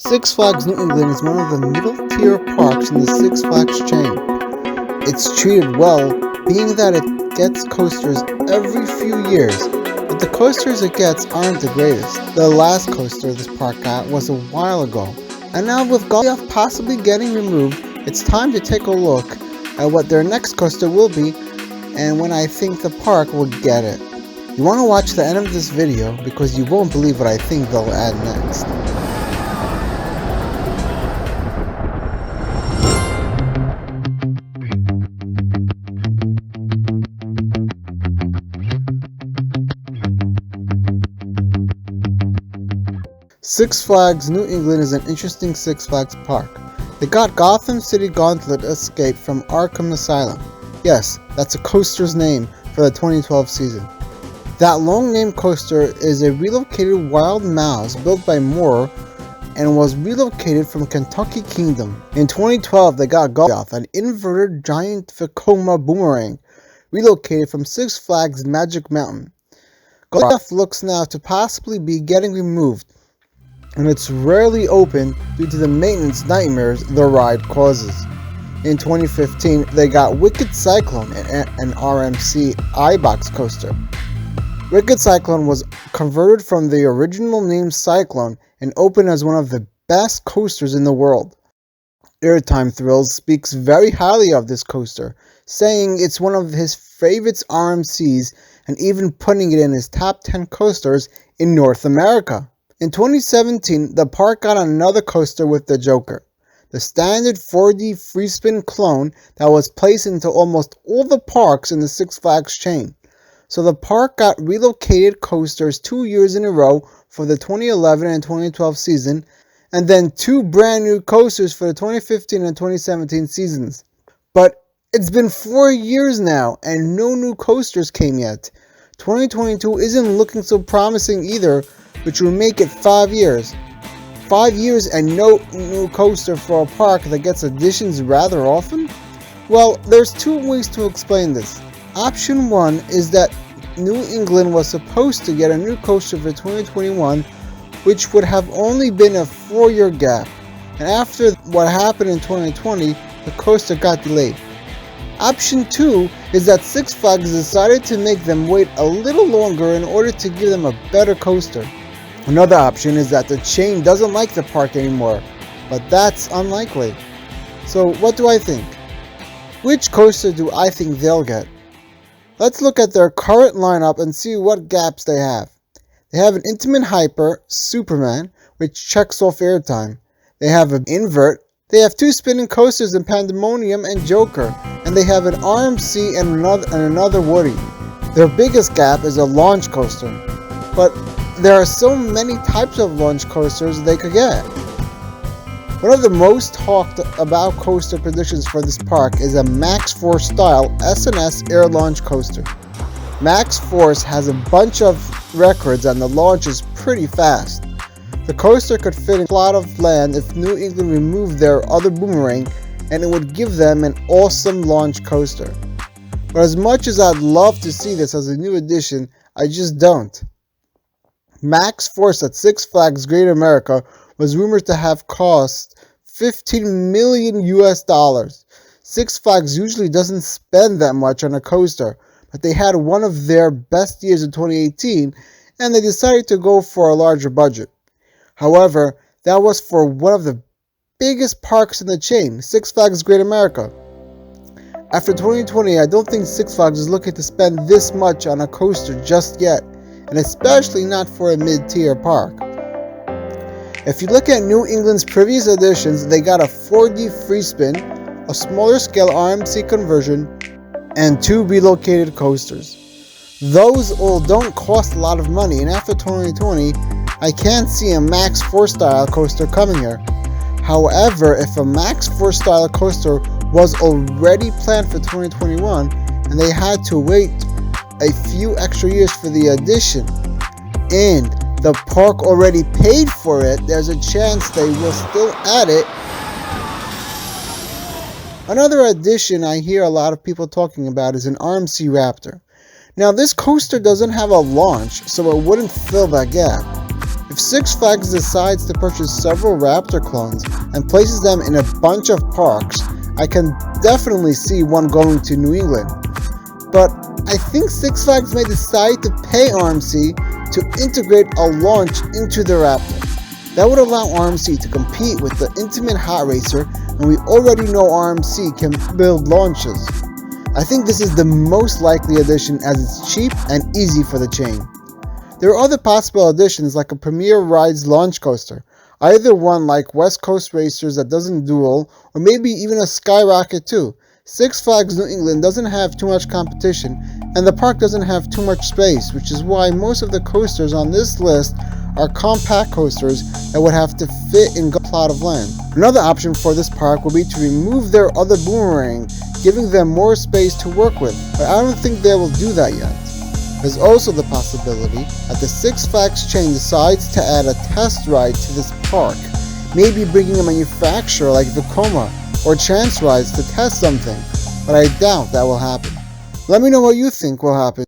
Six Flags New England is one of the middle-tier parks in the Six Flags chain. It's treated well, being that it gets coasters every few years, but the coasters it gets aren't the greatest. The last coaster this park got was a while ago, and now with Goliath possibly getting removed, it's time to take a look at what their next coaster will be and when I think the park will get it. You want to watch the end of this video because you won't believe what I think they'll add next. Six Flags New England is an interesting Six Flags park. They got Gotham City Gauntlet Escape from Arkham Asylum. Yes, that's a coaster's name for the 2012 season. That long-named coaster is a relocated wild mouse built by Moore and was relocated from Kentucky Kingdom. In 2012, they got Goliath, an inverted giant Vekoma boomerang, relocated from Six Flags Magic Mountain. Goliath looks now to possibly be getting removed, and it's rarely open due to the maintenance nightmares the ride causes. In 2015, they got Wicked Cyclone, an RMC iBox coaster. Wicked Cyclone was converted from the original name Cyclone and opened as one of the best coasters in the world. Airtime Thrills speaks very highly of this coaster, saying it's one of his favorites RMCs and even putting it in his top 10 coasters in North America. In 2017, the park got another coaster with the Joker, the standard 4D free spin clone that was placed into almost all the parks in the Six Flags chain. So the park got relocated coasters 2 years in a row for the 2011 and 2012 season, and then 2 brand new coasters for the 2015 and 2017 seasons. But it's been 4 years now and no new coasters came yet. 2022 isn't looking so promising either, which will make it 5 years. 5 years and no new coaster for a park that gets additions rather often? Well, there's 2 ways to explain this. Option 1 is that New England was supposed to get a new coaster for 2021, which would have only been a 4-year gap, and after what happened in 2020, the coaster got delayed. Option 2 is that Six Flags decided to make them wait a little longer in order to give them a better coaster. Another option is that the chain doesn't like the park anymore, but that's unlikely. So what do I think? Which coaster do I think they'll get? Let's look at their current lineup and see what gaps they have. They have an Intamin Hyper, Superman, which checks off airtime. They have an Invert. They have 2 spinning coasters in Pandemonium and Joker, and they have an RMC and another Woody. Their biggest gap is a launch coaster, but there are so many types of launch coasters they could get. One of the most talked about coaster predictions for this park is a Max Force style S&S air launch coaster. Max Force has a bunch of records and the launch is pretty fast. The coaster could fit in a plot of land if New England removed their other boomerang, and it would give them an awesome launch coaster. But as much as I'd love to see this as a new addition, I just don't. Max Force at Six Flags Great America was rumored to have cost $15 million US. Six Flags usually doesn't spend that much on a coaster, but they had one of their best years in 2018 and they decided to go for a larger budget. However, that was for one of the biggest parks in the chain, Six Flags Great America. After 2020, I don't think Six Flags is looking to spend this much on a coaster just yet, and especially not for a mid-tier park. If you look at New England's previous editions, they got a 4D free spin, a smaller scale RMC conversion, and 2 relocated coasters. Those all don't cost a lot of money, and after 2020, I can't see a Max Force style coaster coming here. However, if a Max Force style coaster was already planned for 2021, and they had to wait a few extra years for the addition, and the park already paid for it, there's a chance they will still add it. Another addition I hear a lot of people talking about is an RMC Raptor. Now this coaster doesn't have a launch, so it wouldn't fill that gap. If Six Flags decides to purchase several Raptor clones and places them in a bunch of parks, I can definitely see one going to New England. But I think Six Flags may decide to pay RMC to integrate a launch into the Raptor. That would allow RMC to compete with the Intamin Hot Racer, and we already know RMC can build launches. I think this is the most likely addition as it's cheap and easy for the chain. There are other possible additions like a Premier Rides launch coaster, either one like West Coast Racers that doesn't duel, or maybe even a Skyrocket too. Six Flags New England doesn't have too much competition, and the park doesn't have too much space, which is why most of the coasters on this list are compact coasters that would have to fit in a plot of land. Another option for this park would be to remove their other boomerang, giving them more space to work with, but I don't think they will do that yet. There's also the possibility that the Six Flags chain decides to add a test ride to this park, maybe bringing a manufacturer like Vekoma or Chance Rides to test something, but I doubt that will happen. Let me know what you think will happen.